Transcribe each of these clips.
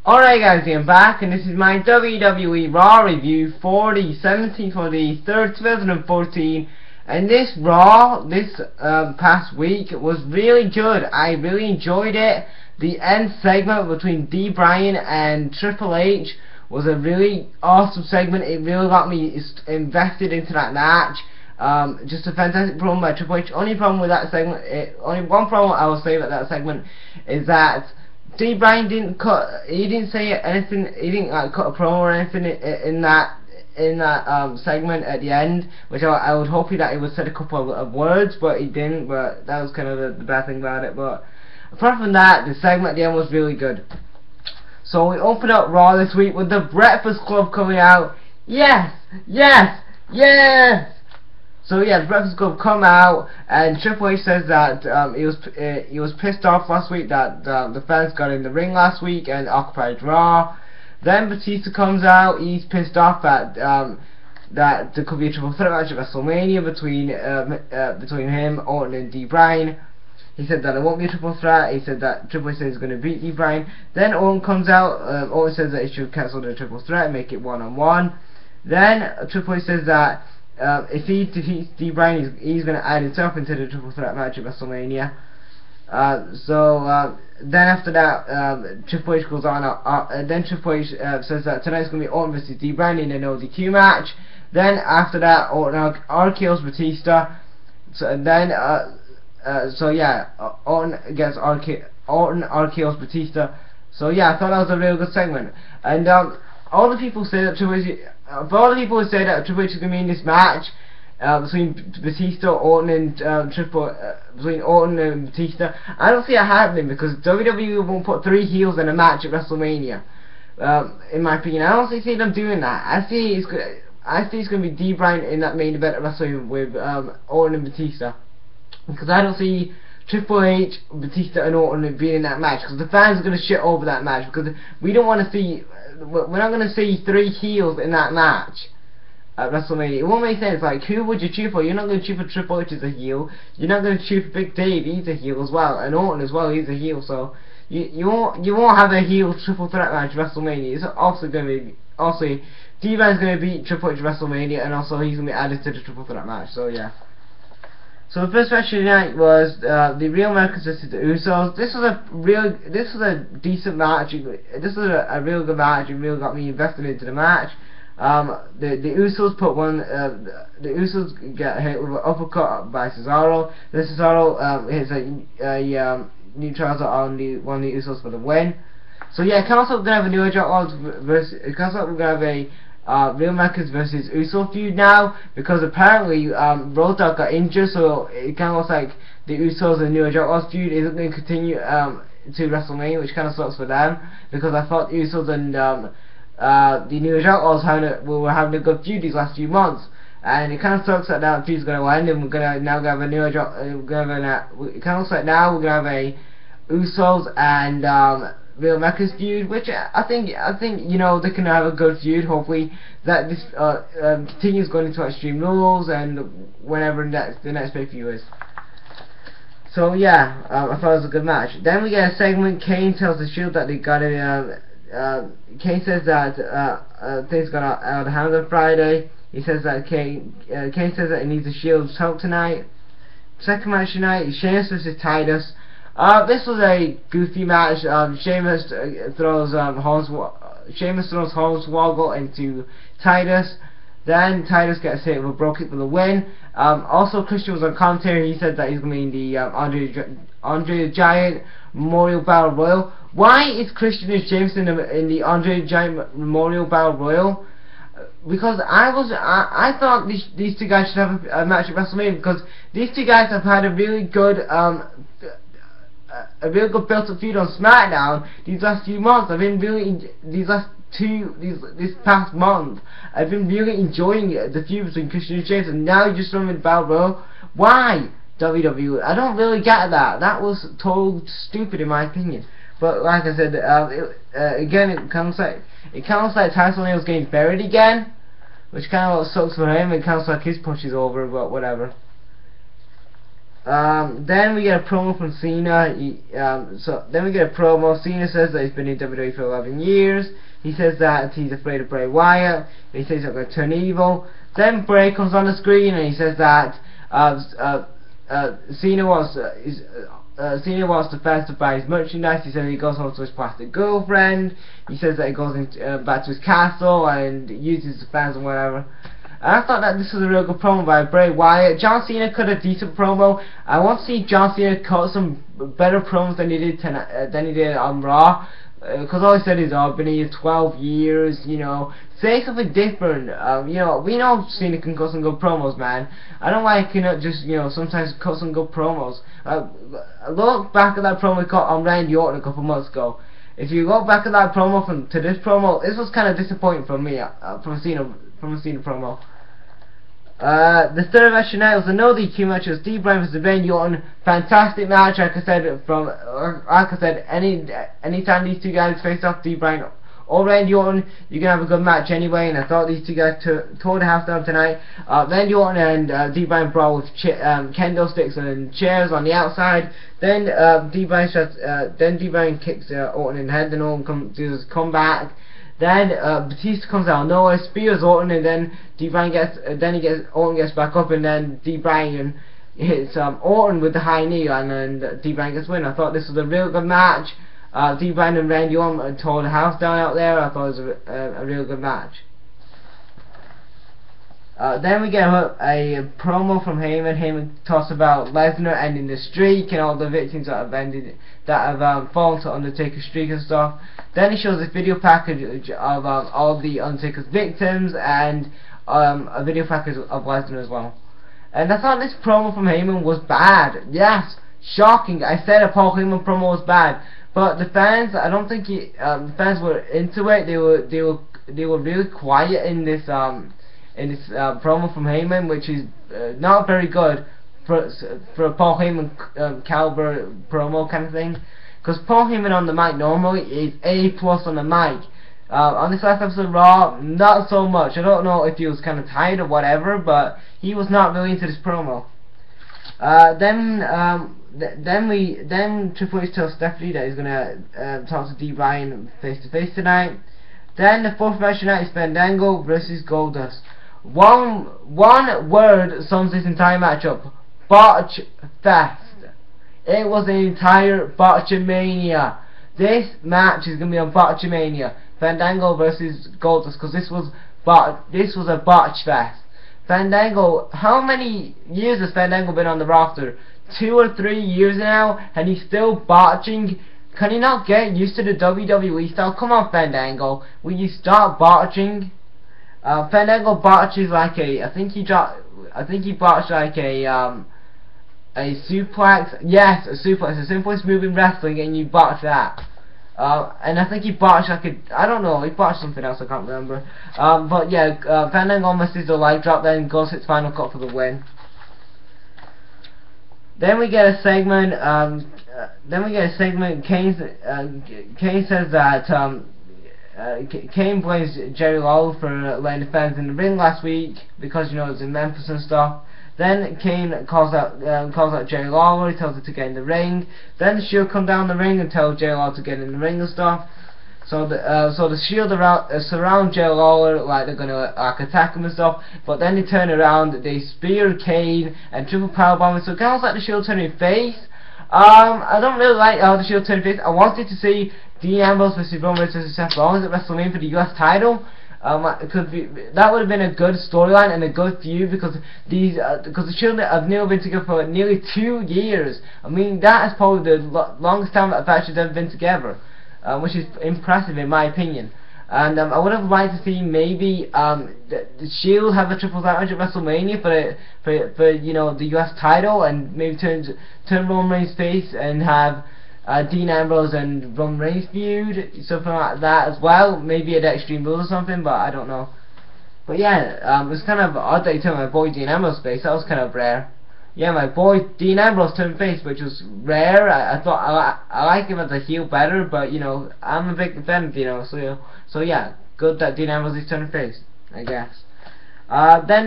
Alright guys, I'm back and this is my WWE Raw review for the 17th for the 3rd, 2014, and this Raw, this past week was really good. I really enjoyed it. The end segment between Bryan and Triple H was a really awesome segment. It really got me invested into that match. Just a fantastic promo by Triple H. Only problem with that segment, only one problem I will say about that segment is that Bryan didn't say anything. He didn't cut a promo or anything in that segment at the end, which I would hope that he would said a couple of words, but he didn't. But that was kind of the bad thing about it. But apart from that, the segment at the end was really good. So we opened up Raw this week with the Breakfast Club coming out. Yes, yes, yes. So yeah, the Breakfast Club come out, and Triple H says that he was pissed off last week that the fans got in the ring last week and occupied Raw. Then Batista comes out. He's pissed off that that there could be a triple threat match at WrestleMania between him, Orton, and Bryan. He said that it won't be a triple threat. He said that Triple H says he's going to beat Bryan. Then Orton comes out. Orton says that he should cancel the triple threat and make it one-on-one. Then Triple H says that if he defeats Bryan, he's going to add himself into the triple threat match at WrestleMania. Then after that, Triple H goes on. Then Triple H says that tonight's going to be Orton versus Bryan in a no DQ match. Then after that, Orton RKO's Batista. So then, Orton RKO's Batista. So yeah, I thought that was a real good segment. And all the people say that Triple H. For all the people who say that Triple H is going to be in this match between Batista, Orton, and between Orton and Batista, I don't see it happening because WWE won't put 3 heels in a match at WrestleMania. In my opinion, I don't see them doing that. I see it's going to be Bryan in that main event at WrestleMania with Orton and Batista, because I don't see Triple H, Batista, and Orton being in that match, because the fans are going to shit over that match, because we don't want to see. We're not going to see 3 heels in that match at WrestleMania. It won't make sense. Like, who would you cheer for? You're not going to cheer for Triple H as a heel. You're not going to cheer for Big Dave. He's a heel as well, and Orton as well. He's a heel. So you won't have a heel triple threat match at WrestleMania. It's also going to be Bryan's going to beat Triple H at WrestleMania, and also he's going to be added to the triple threat match. So yeah. So the first match of the night was the Real Americans versus the Usos. This was a decent match. This was a real good match. It really got me invested into the match. The Usos the Usos get hit with an uppercut by Cesaro. Then Cesaro hits a neutralizer on one of the Usos for the win. So yeah, it also gonna have a New Age Outlaws versus. It also gonna have a Real Americans versus Uso feud now, because apparently Road Dogg got injured, so it kind of looks like the Usos and New Age Outlaws feud isn't going to continue to WrestleMania, which kind of sucks for them, because I thought the Usos and the New Age Outlaws were having a good feud these last few months, and it kind of sucks that that feud's going to end, and we're going to now have a New Age it kind of looks like now we're going to have a Usos and Real Americans feud, which I think you know, they can have a good feud. Hopefully that this continues going into Extreme Rules and whenever the next pay-per-view is. So yeah, I thought it was a good match. Then we get a segment. Kane tells the Shield that they got a. Kane says that things got out of hand on Friday. He says that Kane says that he needs the Shield's help tonight. Second match tonight is Sheamus versus Titus. This was a goofy match. Sheamus throws Hornswoggle into Titus. Then Titus gets hit with a Bro Kick for the win. Also, Christian was on commentary. He said that he's going to be in the Andre the Giant Memorial Battle Royal. Why is Christian and Sheamus in the Andre the Giant Memorial Battle Royal? Because I thought these 2 guys should have a match at WrestleMania, because these 2 guys have had a really good built-up feud on SmackDown these last few months. I've been really this past month, I've been really enjoying the feud between Christian and Sheamus, and now you just throw them in the Battle Royal. Why, WWE? I don't really get that. That was total stupid in my opinion. But like I said, again, it kind of looks like Tyson O'Neil's getting buried again, which kind of sucks for him. It kind of looks like his push is over, but whatever. Then we get a promo from Cena. Then we get a promo. Cena says that he's been in WWE for 11 years. He says that he's afraid of Bray Wyatt. He says he's going to turn evil. Then Bray comes on the screen and he says that Cena wants the fans to buy his merchandise. He says he goes home to his plastic girlfriend. He says that he goes back to his castle and uses the fans and whatever. And I thought that this was a real good promo by Bray Wyatt. John Cena cut a decent promo. I want to see John Cena cut some better promos than he did on Raw. Because all he said is, oh, I've been here 12 years, you know. Say something different. You know, we know Cena can cut some good promos, man. I don't know why he cannot just, you know, sometimes cut some good promos. Look back at that promo he cut on Randy Orton a couple months ago. If you look back at that promo to this promo, this was kind of disappointing for me, from a Cena promo. The third match tonight was another DQ match. It was Bryan vs Randy Orton. Fantastic match, like I said. Anytime these two guys face off, Bryan or Randy Orton, you're gonna have a good match anyway. And I thought these two guys tore the house down tonight. Randy Orton and Bryan brawl with kendo sticks and chairs on the outside. Then Bryan kicks Orton in the head. Then Orton does his comeback. Then Batista comes out of nowhere, spears Orton, and then Orton gets back up, and then Bryan hits Orton with the high knee, and then Bryan gets win. I thought this was a real good match. Bryan and Randy Orton tore the house down out there. I thought it was a real good match. Then we get a promo from Heyman. Heyman talks about Lesnar ending the streak and all the victims that have fallen to Undertaker's streak and stuff. Then he shows a video package of all the Undertaker's victims and a video package of Lesnar as well. And I thought this promo from Heyman was bad. Yes, shocking. I said a Paul Heyman promo was bad, but the fans, I don't think the fans were into it. They were really quiet in this promo from Heyman, which is not very good for a Paul Heyman caliber promo kind of thing. Because Paul Heyman on the mic normally is A+ on the mic. On this last episode of Raw, not so much. I don't know if he was kind of tired or whatever, but he was not really into this promo. Then Triple H tells Stephanie that he's gonna talk to Bryan face to face tonight. Then the fourth match tonight is Fandango versus Goldust. One word sums this entire matchup: botch fest. It was an entire botchamania. This match is gonna be on botchamania. Fandango versus Goldust, because this was a botch fest. Fandango, how many years has Fandango been on the roster? 2 or 3 years now, and he's still botching. Can he not get used to the WWE style? Come on, Fandango, will you stop botching? Fandango botches like I think he botched like a suplex. Yes, a suplex, the simplest move in wrestling, and you botch that. And I think he botched like I don't know, he botched something else, I can't remember. But yeah, Fandango misses the leg drop, then goes hits final cut for the win. Then we get a segment. Kane says that Kane blames Jerry Lawler for letting the fans in the ring last week because, you know, it was in Memphis and stuff. Then Kane calls out Jerry Lawler. He tells him to get in the ring. Then the Shield come down the ring and tell Jerry Lawler to get in the ring and stuff. So the Shield surround Jerry Lawler like they're gonna attack him and stuff. But then they turn around, they spear Kane and triple powerbomb him. So it kind of like the Shield turning face. I don't really like how the Shield turned face. I wanted to see Dean Ambrose versus Roman Reigns versus Seth Rollins at WrestleMania for the US title. That would have been a good storyline and a good feud because the Shield have nearly been together for nearly 2 years. I mean, that is probably the longest time that a faction has ever been together, which is impressive in my opinion. And I would have liked to see maybe the Shield have a triple threat match at WrestleMania for you know, the US title, and maybe turn Roman Reigns face and have Dean Ambrose and Roman Reigns feud, something like that as well. Maybe at Extreme Rules or something, but I don't know. But yeah, it was kind of odd that he turned my boy Dean Ambrose face. That was kind of rare. Yeah, my boy Dean Ambrose turned face, which was rare. I thought I like him as a heel better, but you know, I'm a big fan of Dean, so yeah, good that Dean Ambrose is turning face, I guess. Then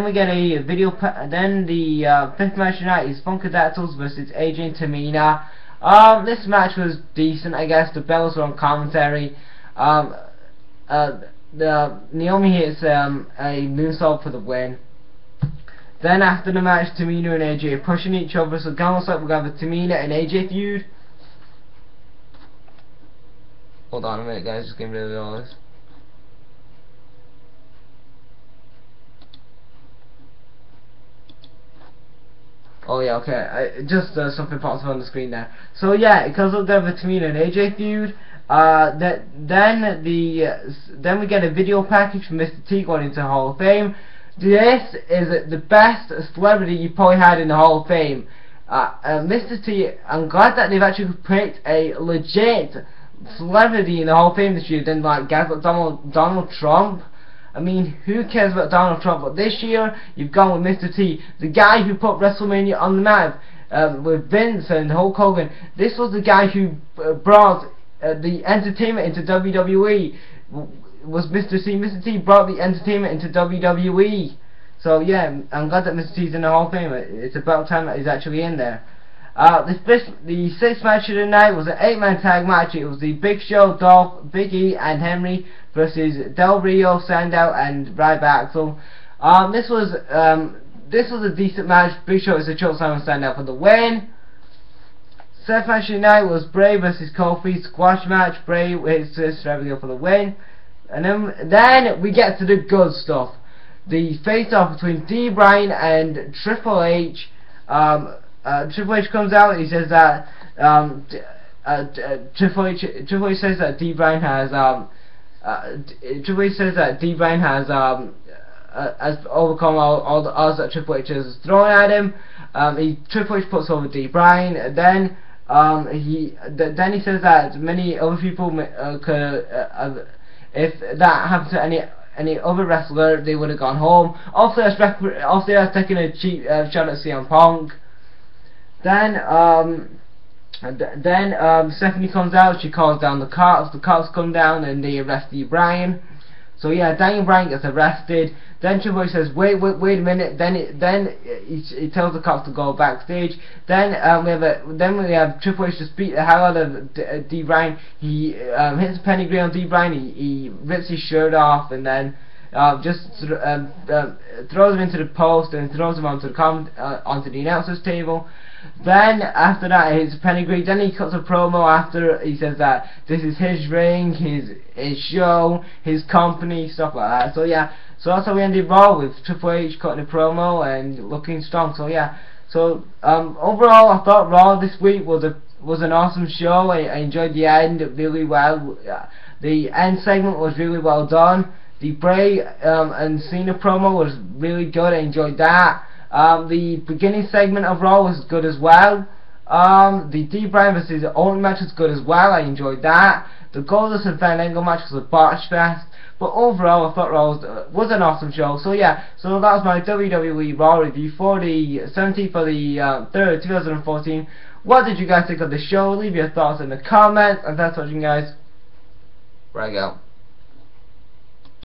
we get a video. Then the fifth match tonight is Funkadactyls versus AJ and Tamina. This match was decent, I guess. The bells were on commentary. Naomi hits a moonsault for the win. Then after the match, Tamina and AJ are pushing each other, so it looks like we're going to have a Tamina and AJ feud. Hold on a minute, guys, just getting rid of all this. Oh yeah, okay. Just something pops up on the screen there. So yeah, it comes up there with Tamina and AJ feud. Then we get a video package from Mr. T going into the Hall of Fame. This is the best celebrity you probably had in the Hall of Fame. Mr. T, I'm glad that they've actually picked a legit celebrity in the Hall of Fame this year than like guys like Donald Trump. I mean, who cares about Donald Trump? But this year, you've gone with Mr. T, the guy who put WrestleMania on the map with Vince and Hulk Hogan. This was the guy who brought the entertainment into WWE. Was Mr. T. Mr. T brought the entertainment into WWE. So yeah, I'm glad that Mr. T's in the Hall of Fame. It's about time that he's actually in there. The sixth match of the night was an 8-man tag match. It was the Big Show, Dolph, Big E, and Henry versus Del Rio, Sandow, and Ryback. So this was a decent match. Big Show is a choke slam and Sandow for the win. Seventh match of the night was Bray versus Kofi squash match. Bray hits Rebel for the win. And then we get to the good stuff. The face-off between Bryan and Triple H. Triple H comes out and he says that Triple H says that Bryan has overcome all the odds that Triple H has thrown at him. Triple H puts over Bryan, and then he says that many other people could if that happened to any other wrestler, they would have gone home. Also, that's taking a cheap shot at CM Punk. Then Stephanie comes out. She calls down the cops. The cops come down and they arrest Bryan. So yeah, Daniel Bryan gets arrested. Then Triple H says, wait a minute. Then he tells the cops to go backstage. Then we have Triple H just beat the hell out of Bryan. He hits a pedigree on Bryan. He rips his shirt off and then throws him into the post and throws him onto the announcer's table. Then after that, his pedigree. Then he cuts a promo after he says that this is his ring, his show, his company, stuff like that. So yeah, so that's how we ended Raw, with Triple H cutting a promo and looking strong. So yeah, so overall, I thought Raw this week was an awesome show. I enjoyed the end really well. The end segment was really well done. The Bray and Cena promo was really good. I enjoyed that. The beginning segment of Raw was good as well. The Bryan versus Orton match was good as well. I enjoyed that. The Goldust and Fandango match was a botch fest. But overall, I thought Raw was an awesome show. So yeah, so that was my WWE Raw review for the 17th of the 3rd, 2014. What did you guys think of the show? Leave your thoughts in the comments. And thanks for watching, guys. Right, go.